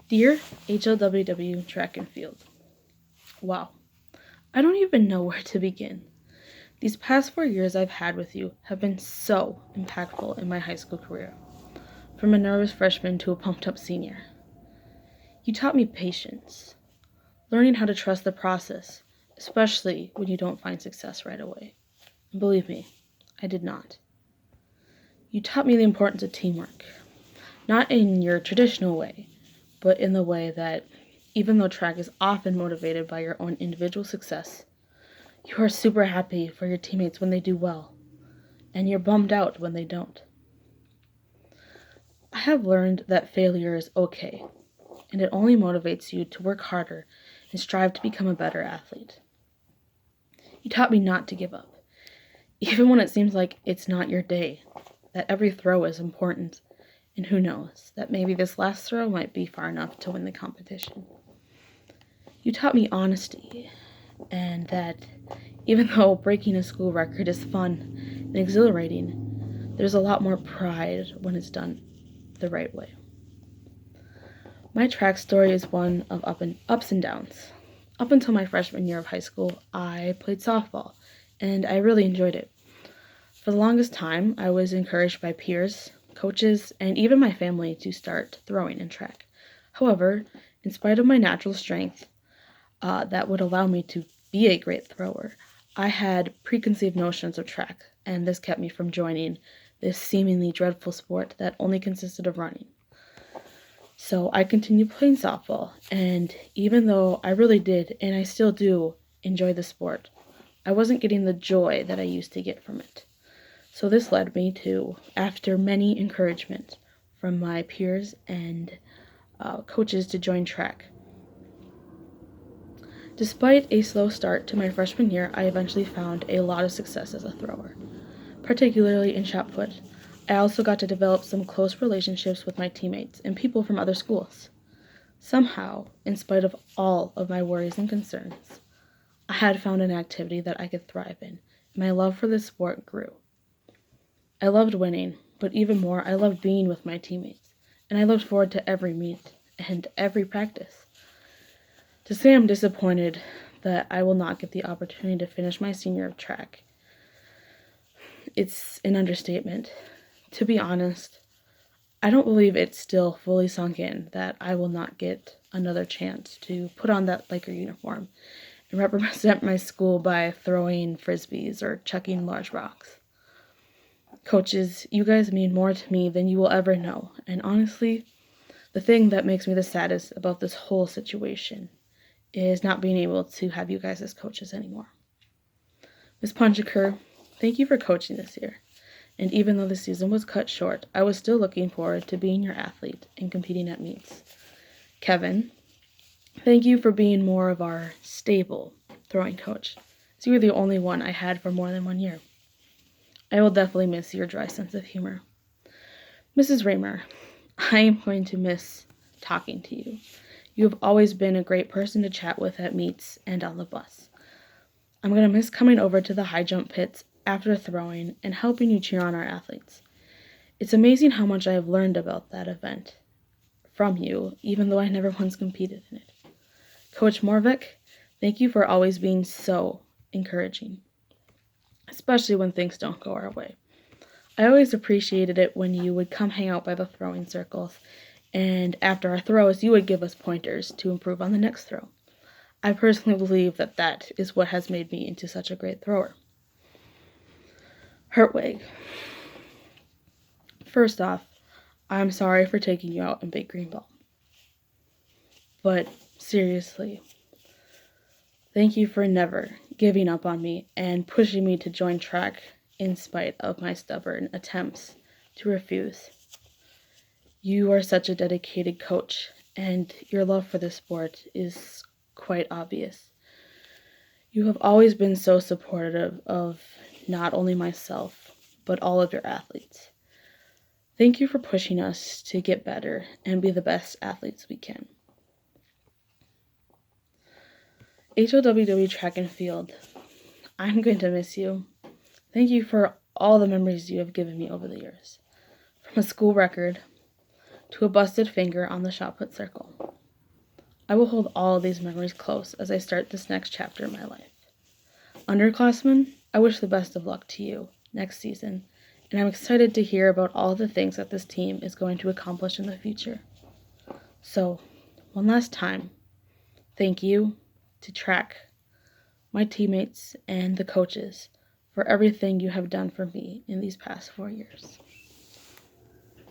Dear HLWW Track and Field, wow, I don't even know where to begin. These past 4 years I've had with you have been so impactful in my high school career, from a nervous freshman to a pumped up senior. You taught me patience, learning how to trust the process, especially when you don't find success right away. And believe me, I did not. You taught me the importance of teamwork, not in your traditional way, but in the way that even though track is often motivated by your own individual success, you are super happy for your teammates when they do well, and you're bummed out when they don't. I have learned that failure is okay, and it only motivates you to work harder and strive to become a better athlete. You taught me not to give up, even when it seems like it's not your day, that every throw is important, and who knows, that maybe this last throw might be far enough to win the competition. You taught me honesty, and that even though breaking a school record is fun and exhilarating, there's a lot more pride when it's done the right way. My track story is one of ups and downs. Up until my freshman year of high school, I played softball, and I really enjoyed it. For the longest time, I was encouraged by peers, coaches, and even my family to start throwing in track. However, in spite of my natural strength that would allow me to be a great thrower, I had preconceived notions of track, and this kept me from joining this seemingly dreadful sport that only consisted of running. So I continued playing softball, and even though I really did, and I still do, enjoy the sport, I wasn't getting the joy that I used to get from it. So this led me to, after many encouragement from my peers and coaches, to join track. Despite a slow start to my freshman year, I eventually found a lot of success as a thrower, particularly in shot put. I also got to develop some close relationships with my teammates and people from other schools. Somehow, in spite of all of my worries and concerns, I had found an activity that I could thrive in, and my love for this sport grew. I loved winning, but even more, I loved being with my teammates, and I looked forward to every meet and every practice. To say I'm disappointed that I will not get the opportunity to finish my senior of track, it's an understatement. To be honest, I don't believe it's still fully sunk in that I will not get another chance to put on that Laker uniform and represent my school by throwing frisbees or chucking large rocks. Coaches, you guys mean more to me than you will ever know, and honestly, the thing that makes me the saddest about this whole situation is not being able to have you guys as coaches anymore. Ms. Punchiker, thank you for coaching this year, and even though the season was cut short, I was still looking forward to being your athlete and competing at meets. Kevin, thank you for being more of our stable throwing coach, as you were the only one I had for more than 1 year. I will definitely miss your dry sense of humor. Mrs. Raymer, I am going to miss talking to you. You have always been a great person to chat with at meets and on the bus. I'm going to miss coming over to the high jump pits after throwing and helping you cheer on our athletes. It's amazing how much I have learned about that event from you, even though I never once competed in it. Coach Morvik, thank you for always being so encouraging, especially when things don't go our way. I always appreciated it when you would come hang out by the throwing circles, and after our throws, you would give us pointers to improve on the next throw. I personally believe that that is what has made me into such a great thrower. Hertwig, first off, I'm sorry for taking you out in big green ball. But seriously, thank you for never giving up on me and pushing me to join track in spite of my stubborn attempts to refuse. You are such a dedicated coach, and your love for the sport is quite obvious. You have always been so supportive of not only myself, but all of your athletes. Thank you for pushing us to get better and be the best athletes we can. HOWW Track and Field, I'm going to miss you. Thank you for all the memories you have given me over the years. From a school record to a busted finger on the shot put circle. I will hold all of these memories close as I start this next chapter in my life. Underclassmen, I wish the best of luck to you next season, and I'm excited to hear about all the things that this team is going to accomplish in the future. So, one last time, thank you to Track, my teammates, and the coaches for everything you have done for me in these past 4 years.